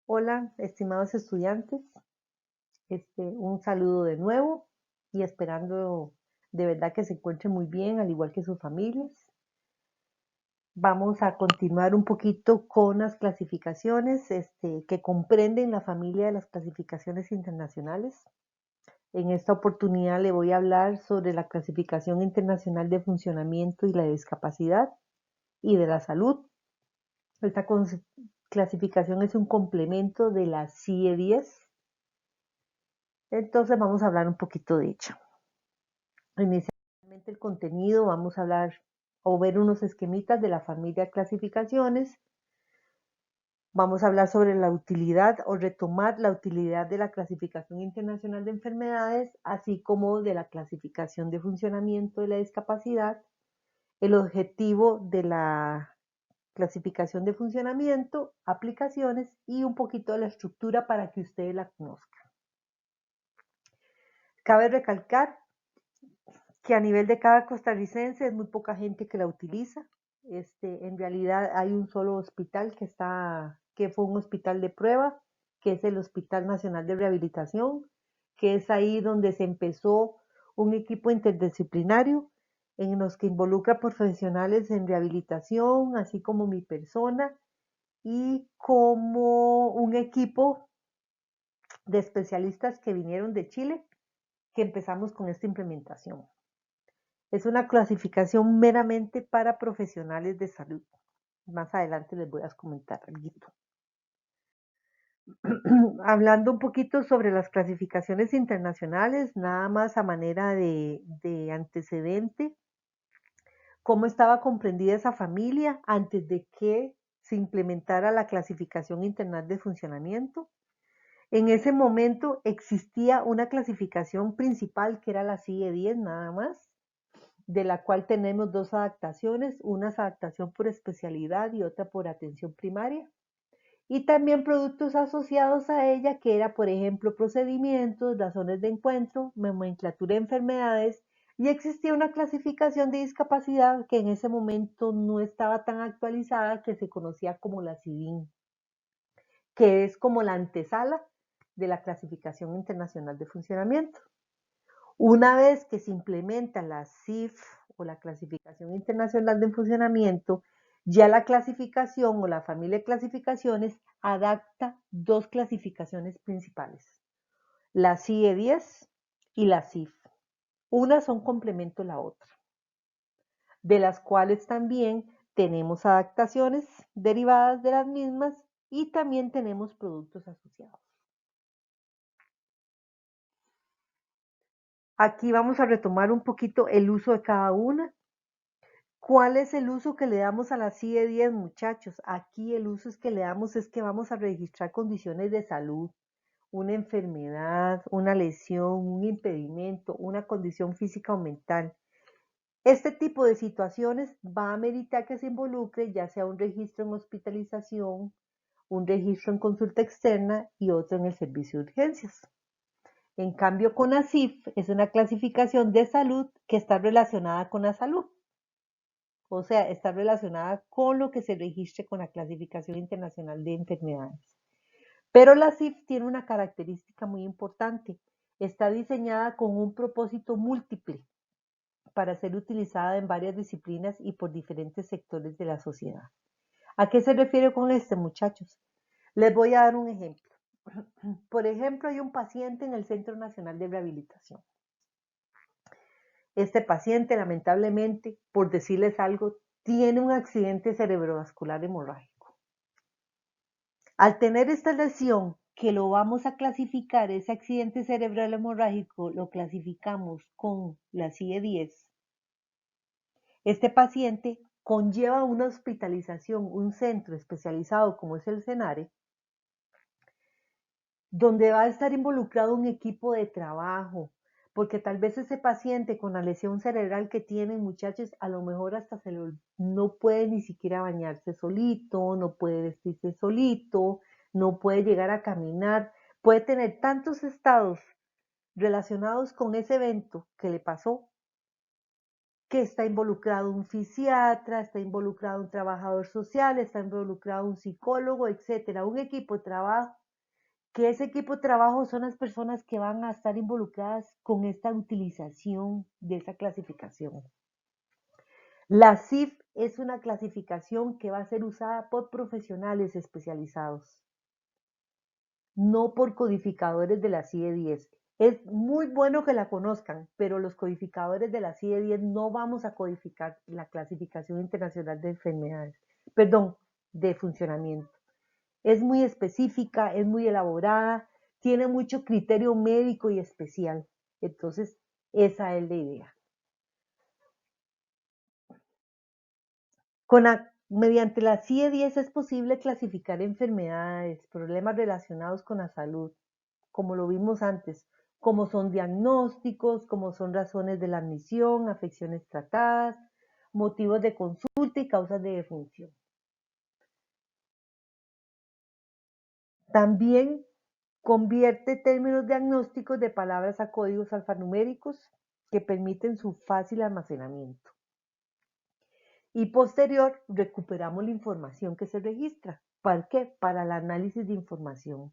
Hola, estimados estudiantes, un saludo de nuevo y esperando de verdad que se encuentren muy bien, al igual que sus familias. Vamos a continuar un poquito con las clasificaciones, que comprenden la familia de las clasificaciones internacionales. En esta oportunidad le voy a hablar sobre la clasificación internacional de funcionamiento y la discapacidad y de la salud. Esta clasificación es un complemento de la CIE 10. Entonces vamos a hablar un poquito de ella. Inicialmente el contenido, vamos a hablar o ver unos esquemitas de la familia de clasificaciones. Vamos a hablar sobre la utilidad o retomar la utilidad de la clasificación internacional de enfermedades, así como de la clasificación de funcionamiento de la discapacidad, el objetivo de la clasificación de funcionamiento, aplicaciones y un poquito de la estructura para que ustedes la conozcan. Cabe recalcar que a nivel de cada costarricense es muy poca gente que la utiliza. En realidad hay un solo hospital que fue un hospital de prueba, que es el Hospital Nacional de Rehabilitación, que es ahí donde se empezó un equipo interdisciplinario en los que involucra profesionales en rehabilitación, así como mi persona, y como un equipo de especialistas que vinieron de Chile, que empezamos con esta implementación. Es una clasificación meramente para profesionales de salud. Más adelante les voy a comentar algo. Hablando un poquito sobre las clasificaciones internacionales, nada más a manera de antecedente, cómo estaba comprendida esa familia antes de que se implementara la clasificación internacional de funcionamiento. En ese momento existía una clasificación principal que era la CIE 10 nada más, de la cual tenemos dos adaptaciones, una es adaptación por especialidad y otra por atención primaria. Y también productos asociados a ella, que era, por ejemplo, procedimientos, razones de encuentro, nomenclatura de enfermedades, y existía una clasificación de discapacidad que en ese momento no estaba tan actualizada, que se conocía como la CIDIN, que es como la antesala de la clasificación internacional de funcionamiento. Una vez que se implementa la CIF o la Clasificación Internacional de Funcionamiento, ya la clasificación o la familia de clasificaciones adapta dos clasificaciones principales, la CIE 10 y la CIF. Una son complemento de la otra, de las cuales también tenemos adaptaciones derivadas de las mismas y también tenemos productos asociados. Aquí vamos a retomar un poquito el uso de cada una. ¿Cuál es el uso que le damos a la CIE 10, muchachos? Aquí el uso es que le damos es que vamos a registrar condiciones de salud, una enfermedad, una lesión, un impedimento, una condición física o mental. Este tipo de situaciones va a meritar que se involucre ya sea un registro en hospitalización, un registro en consulta externa y otro en el servicio de urgencias. En cambio, con ASIF es una clasificación de salud que está relacionada con la salud. O sea, está relacionada con lo que se registre con la clasificación internacional de enfermedades. Pero la CIF tiene una característica muy importante. Está diseñada con un propósito múltiple para ser utilizada en varias disciplinas y por diferentes sectores de la sociedad. ¿A qué se refiere con esto, muchachos? Les voy a dar un ejemplo. Por ejemplo, hay un paciente en el Centro Nacional de Rehabilitación. Este paciente, lamentablemente, por decirles algo, tiene un accidente cerebrovascular hemorrágico. Al tener esta lesión, que lo vamos a clasificar, ese accidente cerebral hemorrágico, lo clasificamos con la CIE 10. Este paciente conlleva una hospitalización, un centro especializado como es el CENARE, donde va a estar involucrado un equipo de trabajo, porque tal vez ese paciente con la lesión cerebral que tiene, muchachos, a lo mejor hasta no puede ni siquiera bañarse solito, no puede vestirse solito, no puede llegar a caminar, puede tener tantos estados relacionados con ese evento que le pasó, que está involucrado un fisiatra, está involucrado un trabajador social, está involucrado un psicólogo, etcétera, un equipo de trabajo, que ese equipo de trabajo son las personas que van a estar involucradas con esta utilización de esa clasificación. La CIF es una clasificación que va a ser usada por profesionales especializados, no por codificadores de la CIE-10. Es muy bueno que la conozcan, pero los codificadores de la CIE-10 no vamos a codificar la clasificación internacional de enfermedades, perdón, de funcionamiento. Es muy específica, es muy elaborada, tiene mucho criterio médico y especial. Entonces, esa es la idea. Mediante la CIE-10 es posible clasificar enfermedades, problemas relacionados con la salud, como lo vimos antes, como son diagnósticos, como son razones de la admisión, afecciones tratadas, motivos de consulta y causas de defunción. También convierte términos diagnósticos de palabras a códigos alfanuméricos que permiten su fácil almacenamiento. Y posterior, recuperamos la información que se registra. ¿Para qué? Para el análisis de información.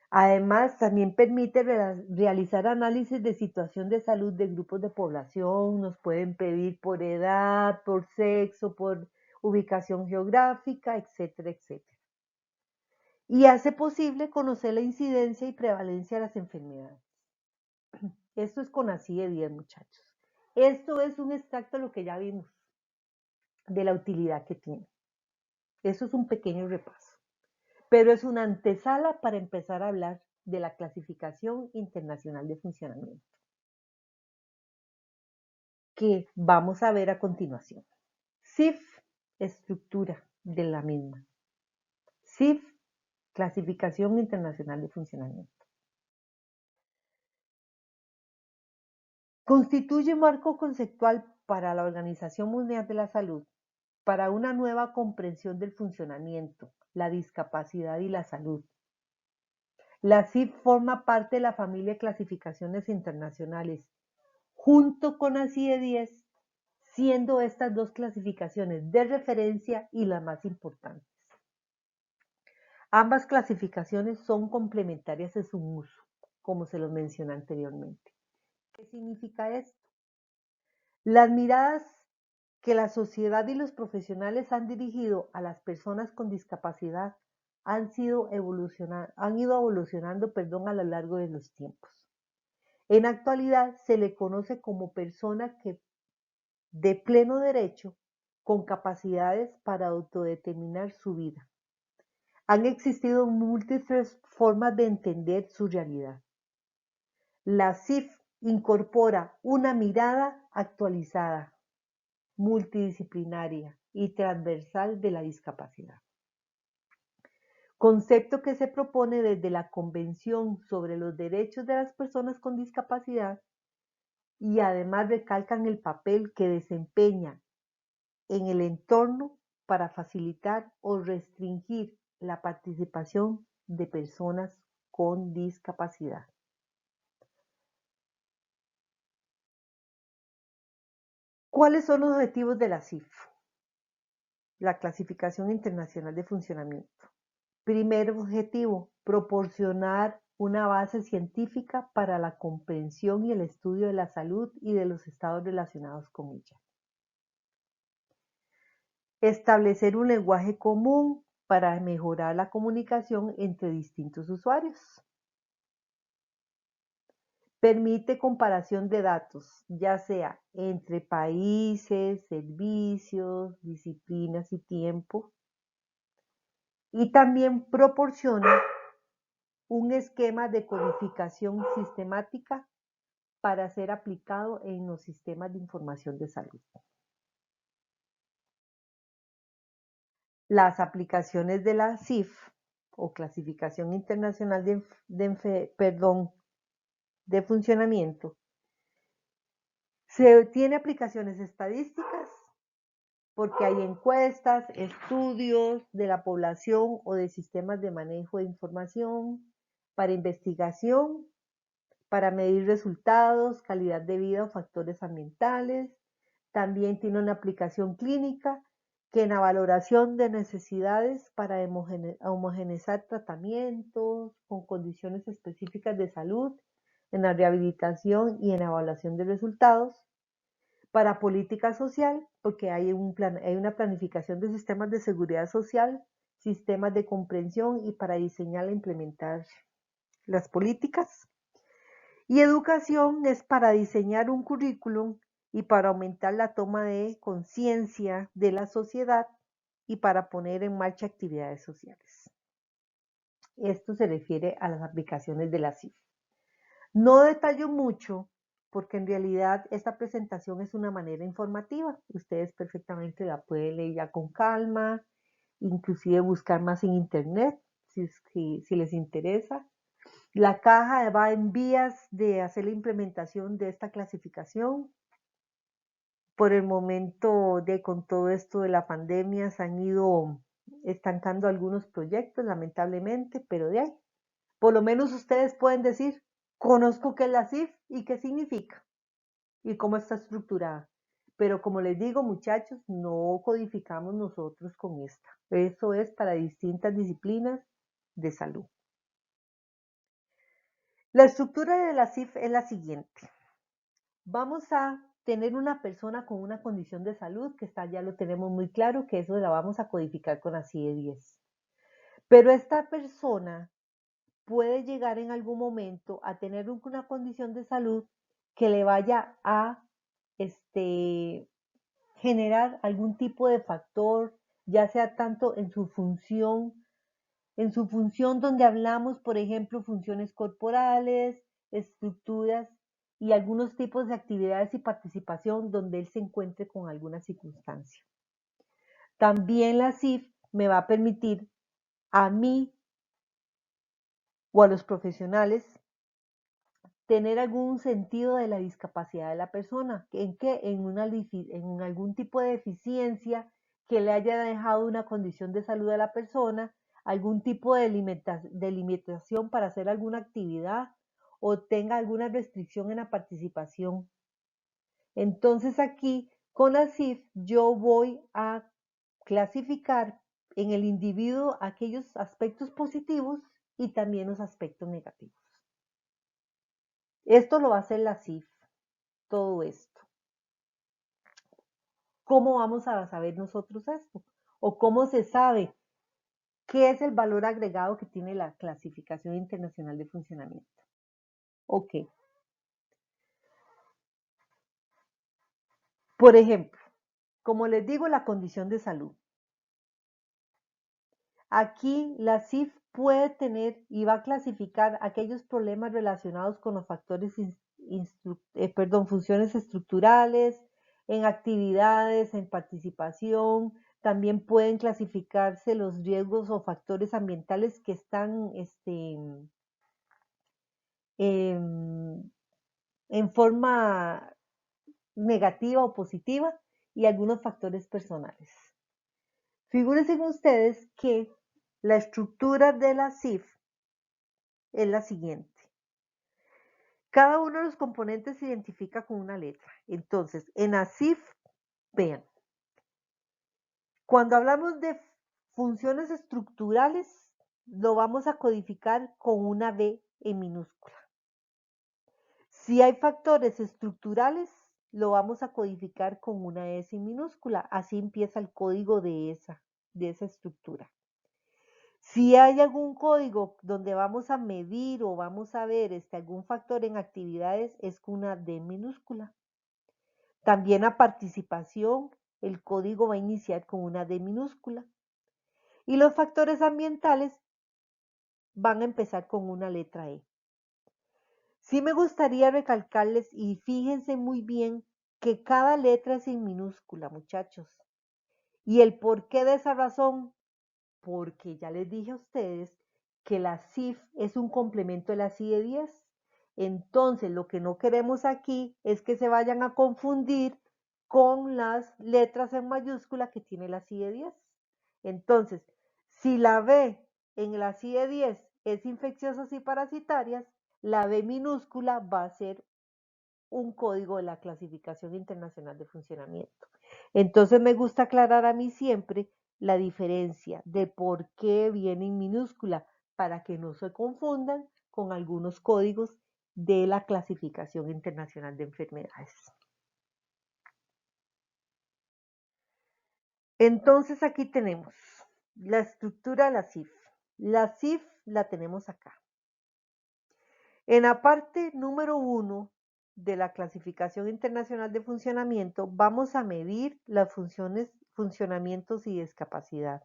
Además, también permite realizar análisis de situación de salud de grupos de población. Nos pueden pedir por edad, por sexo, por ubicación geográfica, etcétera, etcétera. Y hace posible conocer la incidencia y prevalencia de las enfermedades. Esto es con así de 10, muchachos. Esto es un extracto de lo que ya vimos, de la utilidad que tiene. Eso es un pequeño repaso, pero es una antesala para empezar a hablar de la clasificación internacional de funcionamiento, que vamos a ver a continuación. CIF, estructura de la misma. CIF, clasificación internacional de funcionamiento. Constituye un marco conceptual para la Organización Mundial de la Salud para una nueva comprensión del funcionamiento, la discapacidad y la salud. La CIF forma parte de la familia de clasificaciones internacionales, junto con la CIE-10, siendo estas dos clasificaciones de referencia y las más importantes. Ambas clasificaciones son complementarias en su uso, como se los mencioné anteriormente. ¿Qué significa esto? Las miradas que la sociedad y los profesionales han dirigido a las personas con discapacidad han ido evolucionando, a lo largo de los tiempos. En actualidad se le conoce como persona que de pleno derecho con capacidades para autodeterminar su vida. Han existido múltiples formas de entender su realidad. La CIF incorpora una mirada actualizada, multidisciplinaria y transversal de la discapacidad. Concepto que se propone desde la Convención sobre los Derechos de las Personas con Discapacidad y además recalcan el papel que desempeña en el entorno para facilitar o restringir la participación de personas con discapacidad. ¿Cuáles son los objetivos de la CIF? La Clasificación Internacional de Funcionamiento. Primer objetivo, proporcionar una base científica para la comprensión y el estudio de la salud y de los estados relacionados con ella. Establecer un lenguaje común para mejorar la comunicación entre distintos usuarios. Permite comparación de datos, ya sea entre países, servicios, disciplinas y tiempo. Y también proporciona un esquema de codificación sistemática para ser aplicado en los sistemas de información de salud. Las aplicaciones de la CIF o Clasificación Internacional de Funcionamiento tiene aplicaciones estadísticas porque hay encuestas, estudios de la población o de sistemas de manejo de información para investigación, para medir resultados, calidad de vida o factores ambientales. También tiene una aplicación clínica que en la valoración de necesidades para homogeneizar tratamientos con condiciones específicas de salud, en la rehabilitación y en la evaluación de resultados. Para política social, porque hay una planificación de sistemas de seguridad social, sistemas de comprensión y para diseñar e implementar las políticas. Y educación es para diseñar un currículum y para aumentar la toma de conciencia de la sociedad y para poner en marcha actividades sociales. Esto se refiere a las aplicaciones de la CIF. No detallo mucho porque en realidad esta presentación es una manera informativa. Ustedes perfectamente la pueden leer ya con calma, inclusive buscar más en internet si les interesa. La caja va en vías de hacer la implementación de esta clasificación. Por el momento, con todo esto de la pandemia, se han ido estancando algunos proyectos, lamentablemente, pero de ahí, por lo menos ustedes pueden decir, conozco qué es la CIF y qué significa y cómo está estructurada. Pero como les digo, muchachos, no codificamos nosotros con esta. Eso es para distintas disciplinas de salud. La estructura de la CIF es la siguiente. Vamos a tener una persona con una condición de salud, que ya lo tenemos muy claro, que eso la vamos a codificar con la CIE-10. Pero esta persona puede llegar en algún momento a tener una condición de salud que le vaya a generar algún tipo de factor, ya sea tanto en su función donde hablamos, por ejemplo, funciones corporales, estructuras y algunos tipos de actividades y participación donde él se encuentre con alguna circunstancia. También la CIF me va a permitir a mí o a los profesionales tener algún sentido de la discapacidad de la persona. ¿En qué? En algún tipo de deficiencia que le haya dejado una condición de salud a la persona, algún tipo de limitación para hacer alguna actividad o tenga alguna restricción en la participación. Entonces aquí con la CIF yo voy a clasificar en el individuo aquellos aspectos positivos y también los aspectos negativos. Esto lo va a hacer la CIF, todo esto. ¿Cómo vamos a saber nosotros esto? ¿O cómo se sabe qué es el valor agregado que tiene la clasificación internacional de funcionamiento? Ok. Por ejemplo, como les digo, la condición de salud. Aquí la CIF puede tener y va a clasificar aquellos problemas relacionados con los factores, funciones estructurales, en actividades, en participación. También pueden clasificarse los riesgos o factores ambientales que están en forma negativa o positiva y algunos factores personales. Figúrense ustedes que la estructura de la CIF es la siguiente. Cada uno de los componentes se identifica con una letra. Entonces, en la CIF, vean, cuando hablamos de funciones estructurales, lo vamos a codificar con una B en minúscula. Si hay factores estructurales, lo vamos a codificar con una S en minúscula. Así empieza el código de esa estructura. Si hay algún código donde vamos a medir o vamos a ver algún factor en actividades, es con una D minúscula. También a participación, el código va a iniciar con una D minúscula. Y los factores ambientales van a empezar con una letra E. Sí me gustaría recalcarles y fíjense muy bien que cada letra es en minúscula, muchachos. ¿Y el porqué de esa razón? Porque ya les dije a ustedes que la CIF es un complemento de la CIE-10. Entonces, lo que no queremos aquí es que se vayan a confundir con las letras en mayúscula que tiene la CIE-10. Entonces, si la B en la CIE-10 es infecciosas y parasitarias, la B minúscula va a ser un código de la Clasificación Internacional de Funcionamiento. Entonces me gusta aclarar a mí siempre la diferencia de por qué viene en minúscula para que no se confundan con algunos códigos de la Clasificación Internacional de Enfermedades. Entonces aquí tenemos la estructura de la CIF. La CIF la tenemos acá. En la parte número 1 de la Clasificación Internacional de Funcionamiento vamos a medir las funciones, funcionamientos y discapacidad.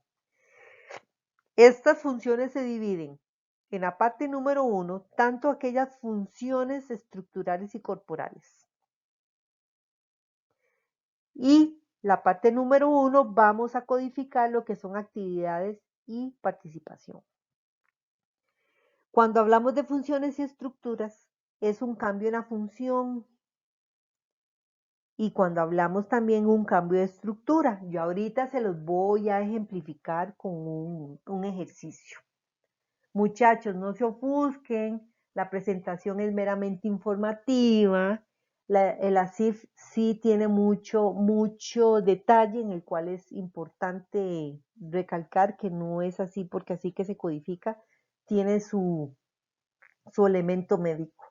Estas funciones se dividen en la parte número 1, tanto aquellas funciones estructurales y corporales. Y la parte número 1 vamos a codificar lo que son actividades y participación. Cuando hablamos de funciones y estructuras, es un cambio en la función. Y cuando hablamos también un cambio de estructura, yo ahorita se los voy a ejemplificar con un ejercicio. Muchachos, no se ofusquen, la presentación es meramente informativa. El ASIF sí tiene mucho detalle en el cual es importante recalcar que no es así porque así que se codifica, tiene su elemento médico.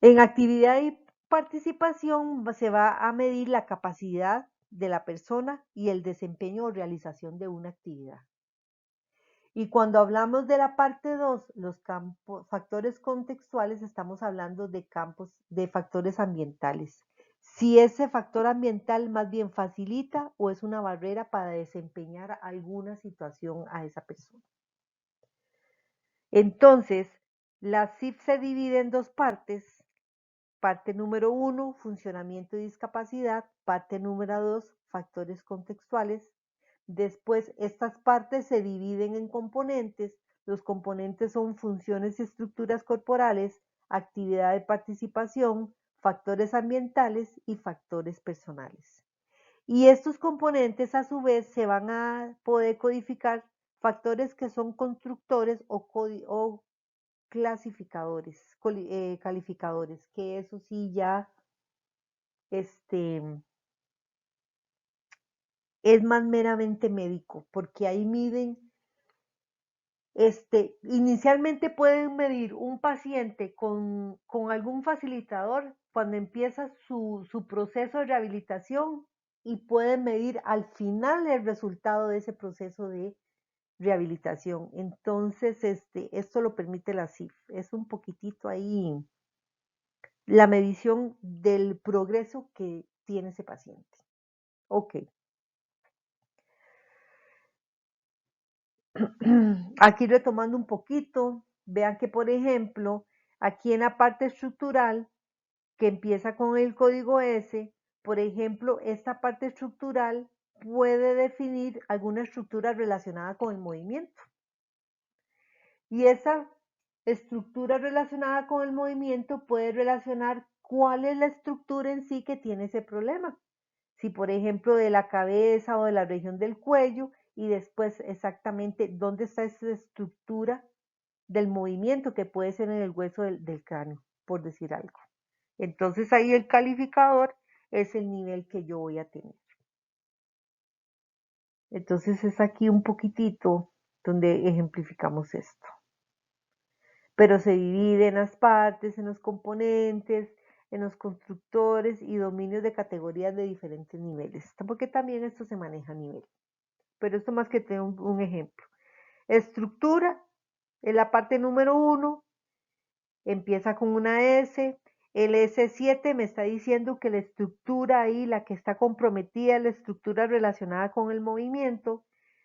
En actividad y participación se va a medir la capacidad de la persona y el desempeño o realización de una actividad. Y cuando hablamos de la parte 2, los factores contextuales, estamos hablando de factores ambientales. Si ese factor ambiental más bien facilita o es una barrera para desempeñar alguna situación a esa persona. Entonces, la CIF se divide en dos partes. Parte número 1, funcionamiento y discapacidad. Parte número 2, factores contextuales. Después, estas partes se dividen en componentes. Los componentes son funciones y estructuras corporales, actividad de participación, factores ambientales y factores personales. Y estos componentes a su vez se van a poder codificar factores que son constructores o clasificadores, calificadores, que eso sí ya este, es más meramente médico, porque ahí miden, inicialmente pueden medir un paciente con algún facilitador cuando empieza su proceso de rehabilitación y pueden medir al final el resultado de ese proceso de rehabilitación. Entonces, esto lo permite la CIF. Es un poquitito ahí la medición del progreso que tiene ese paciente. Ok. Aquí retomando un poquito, vean que por ejemplo, aquí en la parte estructural, que empieza con el código S, por ejemplo, esta parte estructural puede definir alguna estructura relacionada con el movimiento. Y esa estructura relacionada con el movimiento puede relacionar cuál es la estructura en sí que tiene ese problema. Si por ejemplo de la cabeza o de la región del cuello y después exactamente dónde está esa estructura del movimiento que puede ser en el hueso del cráneo, por decir algo. Entonces ahí el calificador es el nivel que yo voy a tener. Entonces es aquí un poquitito donde ejemplificamos esto. Pero se divide en las partes, en los componentes, en los constructores y dominios de categorías de diferentes niveles, porque también esto se maneja a nivel. Pero esto más que tener un ejemplo. Estructura, en la parte número 1, empieza con una S. El S7 me está diciendo que la estructura ahí, la que está comprometida, es la estructura relacionada con el movimiento,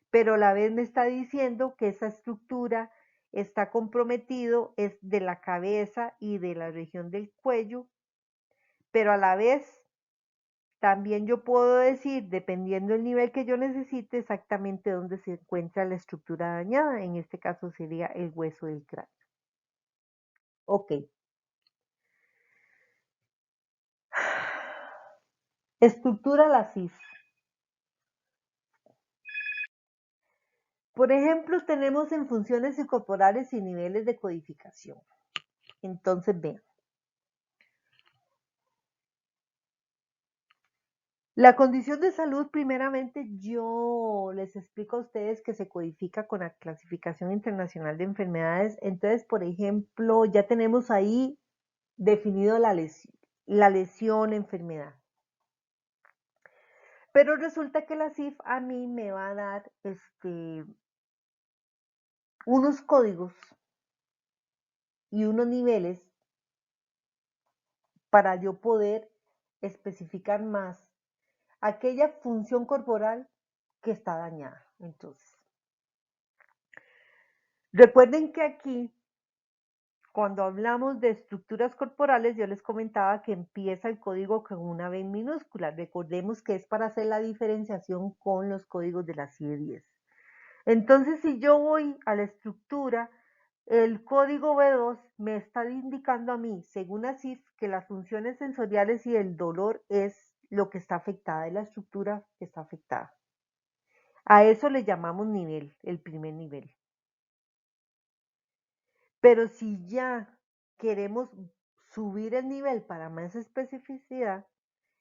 pero a la vez me está diciendo que esa estructura está comprometido es de la cabeza y de la región del cuello, pero a la vez también yo puedo decir, dependiendo del nivel que yo necesite, exactamente dónde se encuentra la estructura dañada. En este caso sería el hueso del cráneo. Ok. Estructura la CIF. Por ejemplo, tenemos en funciones corporales y niveles de codificación. Entonces, vean. La condición de salud, primeramente, yo les explico a ustedes que se codifica con la clasificación internacional de enfermedades. Entonces, por ejemplo, ya tenemos ahí definido la lesión, enfermedad. Pero resulta que la CIF a mí me va a dar unos códigos y unos niveles para yo poder especificar más aquella función corporal que está dañada. Entonces, recuerden que aquí, cuando hablamos de estructuras corporales, yo les comentaba que empieza el código con una B minúscula. Recordemos que es para hacer la diferenciación con los códigos de la CIE-10. Entonces, si yo voy a la estructura, el código B2 me está indicando a mí, según la CIF, que las funciones sensoriales y el dolor es lo que está afectada, es la estructura que está afectada. A eso le llamamos nivel, el primer nivel. Pero si ya queremos subir el nivel para más especificidad,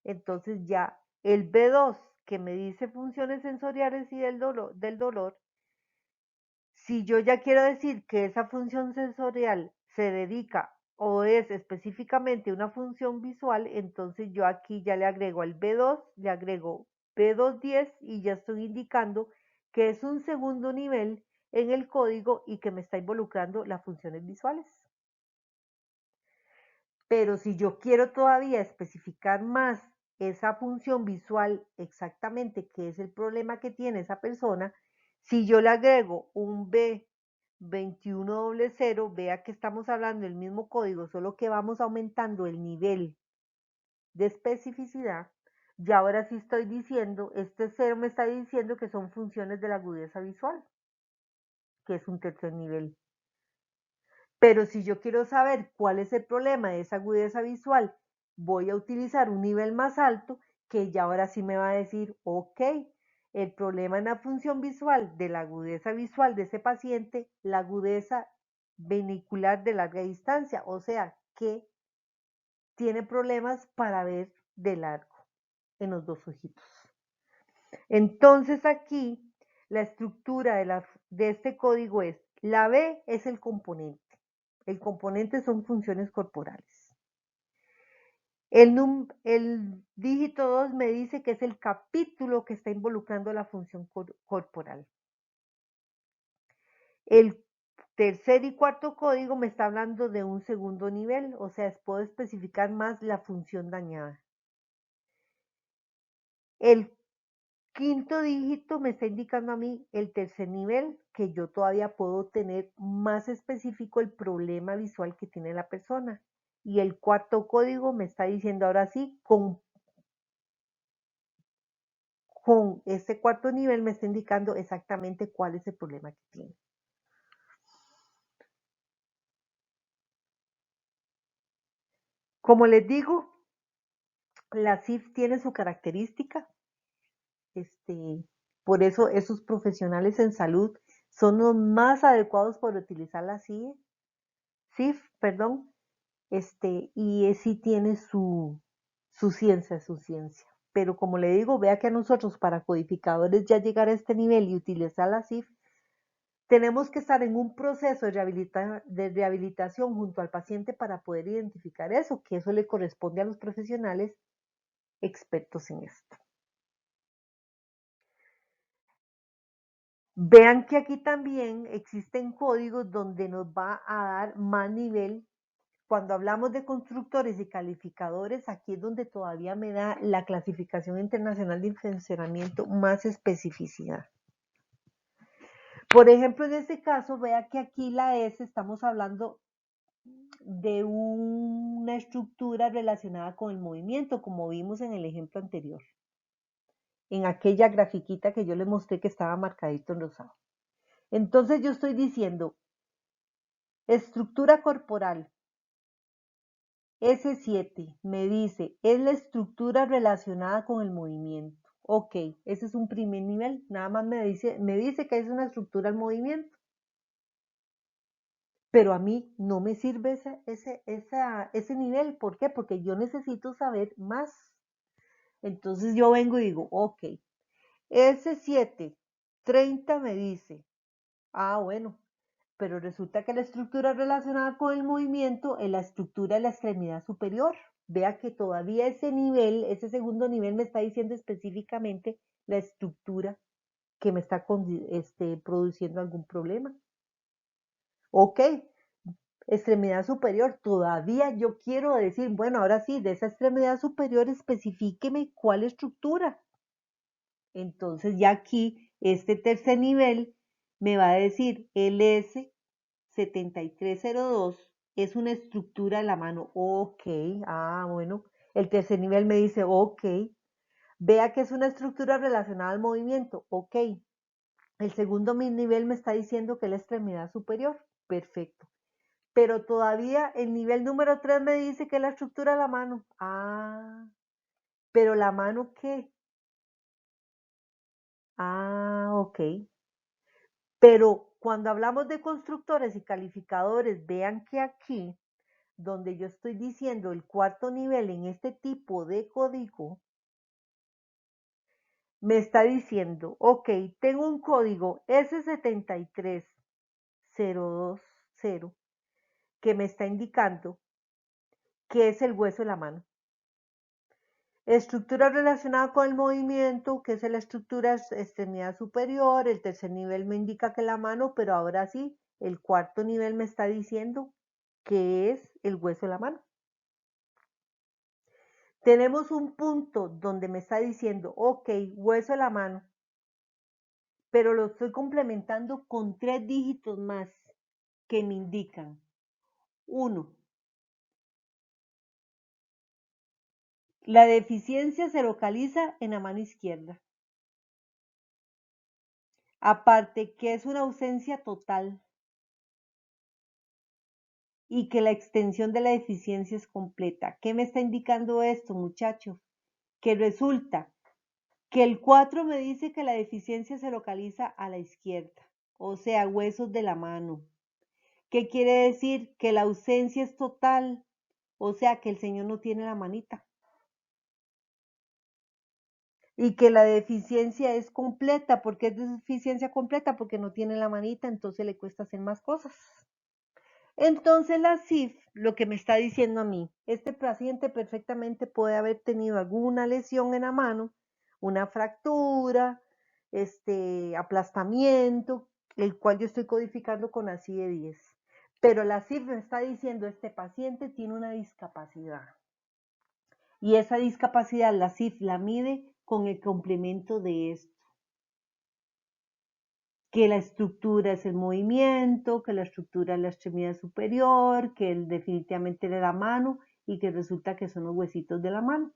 entonces ya el B2, que me dice funciones sensoriales y del dolor, si yo ya quiero decir que esa función sensorial se dedica o es específicamente una función visual, entonces yo aquí ya le agrego al B2, le agrego B210 y ya estoy indicando que es un segundo nivel en el código y que me está involucrando las funciones visuales. Pero si yo quiero todavía especificar más esa función visual exactamente qué es el problema que tiene esa persona, si yo le agrego un B2100, vea que estamos hablando del mismo código, solo que vamos aumentando el nivel de especificidad. Y ahora sí estoy diciendo, este cero me está diciendo que son funciones de la agudeza visual, que es un tercer nivel. Pero si yo quiero saber cuál es el problema de esa agudeza visual, voy a utilizar un nivel más alto que ya ahora sí me va a decir, ok, el problema en la función visual de la agudeza visual de ese paciente, la agudeza venicular de larga distancia, o sea, que tiene problemas para ver de largo en los dos ojitos. Entonces aquí la estructura de este código es, la B es el componente. El componente son funciones corporales. El dígito 2 me dice que es el capítulo que está involucrando la función corporal. El tercer y cuarto código me está hablando de un segundo nivel, o sea, puedo especificar más la función dañada. El quinto dígito me está indicando a mí el tercer nivel, que yo todavía puedo tener más específico el problema visual que tiene la persona. Y el cuarto código me está diciendo ahora sí, con este cuarto nivel me está indicando exactamente cuál es el problema que tiene. Como les digo, la CIF tiene su característica, por eso esos profesionales en salud son los más adecuados para utilizar la CIF, perdón, y sí tiene su ciencia, su ciencia. Pero como le digo, vea que a nosotros para codificadores ya llegar a este nivel y utilizar la CIF, tenemos que estar en un proceso de rehabilitación junto al paciente para poder identificar eso, que eso le corresponde a los profesionales expertos en esto. Vean que aquí también existen códigos donde nos va a dar más nivel. Cuando hablamos de constructores y calificadores, aquí es donde todavía me da la clasificación internacional de funcionamiento más especificidad. Por ejemplo, en este caso, vea que aquí la S estamos hablando de una estructura relacionada con el movimiento, como vimos en el ejemplo anterior, en aquella grafiquita que yo les mostré que estaba marcadito en rosado. Entonces yo estoy diciendo, estructura corporal, S7 me dice, es la estructura relacionada con el movimiento. Ok, ese es un primer nivel, nada más me dice que es una estructura en movimiento. pero a mí no me sirve ese nivel. ¿Por qué? Porque yo necesito saber más. Entonces yo vengo y digo, ok, ese 730 me dice, bueno, pero resulta que la estructura relacionada con el movimiento es la estructura de la extremidad superior. Vea que todavía ese nivel, ese segundo nivel me está diciendo específicamente la estructura que me está produciendo algún problema. Ok, extremidad superior, todavía yo quiero decir, bueno, ahora sí, de esa extremidad superior especifíqueme cuál estructura. Entonces ya aquí, este tercer nivel me va a decir LS 7302 es una estructura de la mano. Ok, bueno, el tercer nivel me dice, ok, vea que es una estructura relacionada al movimiento. Ok, el segundo nivel me está diciendo que es la extremidad superior. Perfecto. Pero todavía el nivel número 3 me dice que es la estructura de la mano. Pero la mano ¿qué? Ok. Pero cuando hablamos de constructores y calificadores, vean que aquí, donde yo estoy diciendo el cuarto nivel en este tipo de código, me está diciendo, ok, tengo un código S73020 que me está indicando que es el hueso de la mano. Estructura relacionada con el movimiento, que es la estructura extremidad superior. El tercer nivel me indica que la mano, pero ahora sí, el cuarto nivel me está diciendo que es el hueso de la mano. Tenemos un punto donde me está diciendo, ok, hueso de la mano, pero lo estoy complementando con 3 dígitos más que me indican. 1. La deficiencia se localiza en la mano izquierda. Aparte que es una ausencia total y que la extensión de la deficiencia es completa. ¿Qué me está indicando esto, muchachos? Que resulta que el 4 me dice que la deficiencia se localiza a la izquierda, o sea, huesos de la mano. ¿Qué quiere decir? Que la ausencia es total, o sea, que el señor no tiene la manita. Y que la deficiencia es completa. ¿Por qué es deficiencia completa? Porque no tiene la manita, entonces le cuesta hacer más cosas. Entonces la CIF lo que me está diciendo a mí, este paciente perfectamente puede haber tenido alguna lesión en la mano, una fractura, aplastamiento, el cual yo estoy codificando con ASI de 10. Pero la CIF me está diciendo, este paciente tiene una discapacidad. Y esa discapacidad la CIF la mide con el complemento de esto. Que la estructura es el movimiento, que la estructura es la extremidad superior, que definitivamente es la mano y que resulta que son los huesitos de la mano.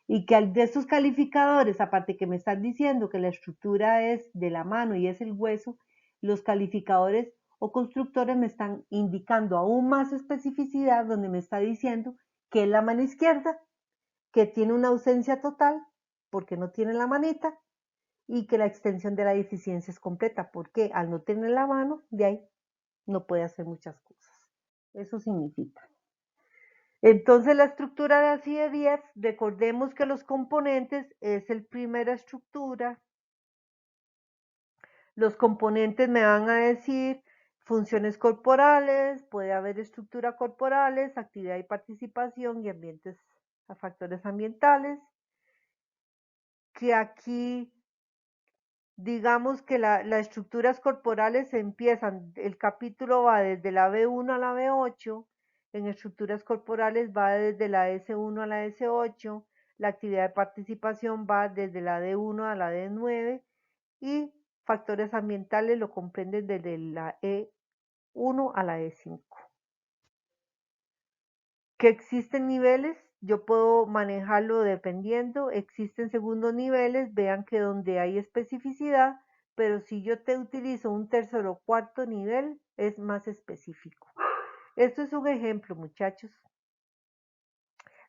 Y que al de estos calificadores, aparte que me están diciendo que la estructura es de la mano y es el hueso, los calificadores o constructores me están indicando aún más especificidad donde me está diciendo que es la mano izquierda, que tiene una ausencia total porque no tiene la manita y que la extensión de la deficiencia es completa, porque al no tener la mano, de ahí no puede hacer muchas cosas. Eso significa. Entonces la estructura de ASI de 10, recordemos que los componentes es el primera estructura. Los componentes me van a decir funciones corporales, puede haber estructura corporales, actividad y participación y ambientes, factores ambientales, que aquí digamos que las estructuras corporales empiezan, el capítulo va desde la B1 a la B8, en estructuras corporales va desde la S1 a la S8, la actividad de participación va desde la D1 a la D9 y factores ambientales lo comprenden desde la E1 a la E5. Que existen niveles, yo puedo manejarlo dependiendo, existen segundos niveles, vean que donde hay especificidad, pero si yo te utilizo un tercer o cuarto nivel, es más específico. Esto es un ejemplo, muchachos.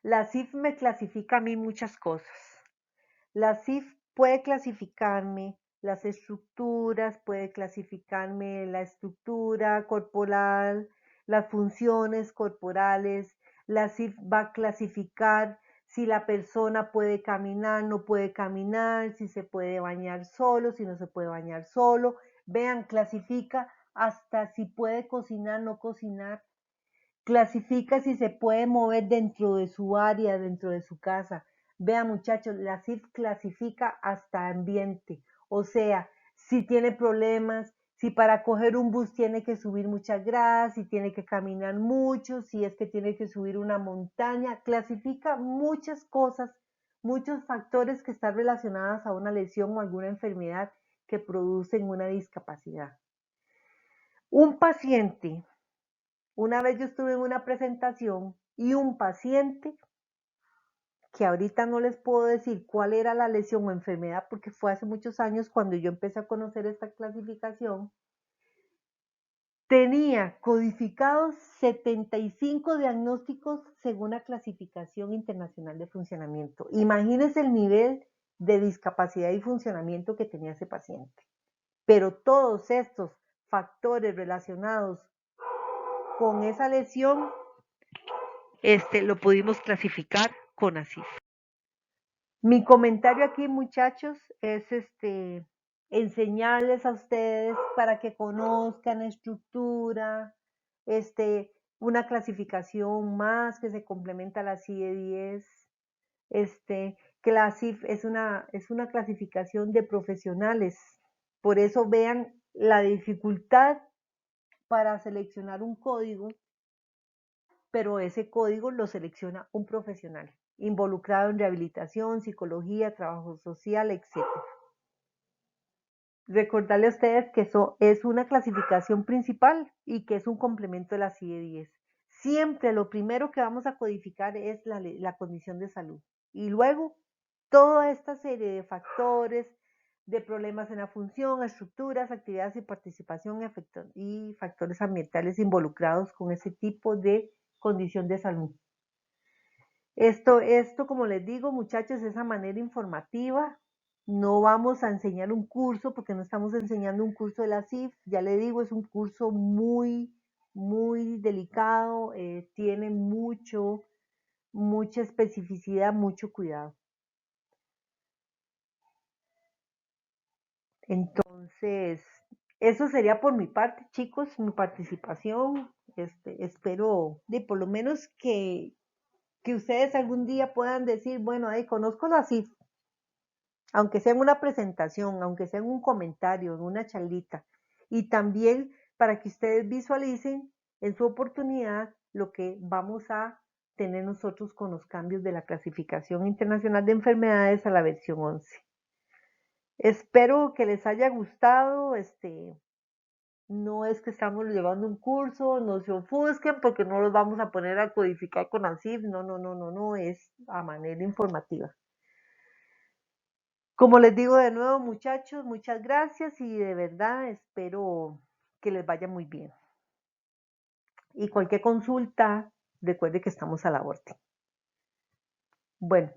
La CIF me clasifica a mí muchas cosas. La CIF puede clasificarme las estructuras, puede clasificarme la estructura corporal, las funciones corporales. La CIF va a clasificar si la persona puede caminar, no puede caminar, si se puede bañar solo, si no se puede bañar solo. Vean, clasifica hasta si puede cocinar, no cocinar. Clasifica si se puede mover dentro de su área, dentro de su casa. Vean, muchachos, la CIF clasifica hasta ambiente. O sea, si tiene problemas, si para coger un bus tiene que subir muchas gradas, si tiene que caminar mucho, si es que tiene que subir una montaña, clasifica muchas cosas, muchos factores que están relacionados a una lesión o alguna enfermedad que producen una discapacidad. Un paciente, una vez yo estuve en una presentación y un paciente, que ahorita no les puedo decir cuál era la lesión o enfermedad porque fue hace muchos años cuando yo empecé a conocer esta clasificación, tenía codificados 75 diagnósticos según la clasificación internacional de funcionamiento. Imagínense el nivel de discapacidad y funcionamiento que tenía ese paciente. Pero todos estos factores relacionados con esa lesión, lo pudimos clasificar con ASIF. Mi comentario aquí, muchachos, es enseñarles a ustedes para que conozcan la estructura, una clasificación más que se complementa a la CIE-10, que la CIF es una clasificación de profesionales. Por eso vean la dificultad para seleccionar un código, pero ese código lo selecciona un profesional involucrado en rehabilitación, psicología, trabajo social, etc. Recordarle a ustedes que eso es una clasificación principal y que es un complemento de la CIE-10. Siempre lo primero que vamos a codificar es la condición de salud y luego toda esta serie de factores, de problemas en la función, estructuras, actividades y participación y factores ambientales involucrados con ese tipo de condición de salud. Esto, como les digo, muchachos, es a manera informativa. No vamos a enseñar un curso porque no estamos enseñando un curso de la CIF. Ya le digo, es un curso muy, muy delicado, tiene mucha especificidad, mucho cuidado. Entonces, eso sería por mi parte, chicos, mi participación. Espero de por lo menos que ustedes algún día puedan decir, bueno, ahí conozco la CIF, aunque sea en una presentación, aunque sea en un comentario, en una charlita, y también para que ustedes visualicen en su oportunidad lo que vamos a tener nosotros con los cambios de la clasificación internacional de enfermedades a la versión 11. Espero que les haya gustado, no es que estamos llevando un curso, no se ofusquen porque no los vamos a poner a codificar con ANSIF, no, es a manera informativa. Como les digo de nuevo, muchachos, muchas gracias y de verdad espero que les vaya muy bien. Y cualquier consulta, recuerde que estamos a la orden. Bueno,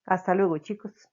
hasta luego, chicos.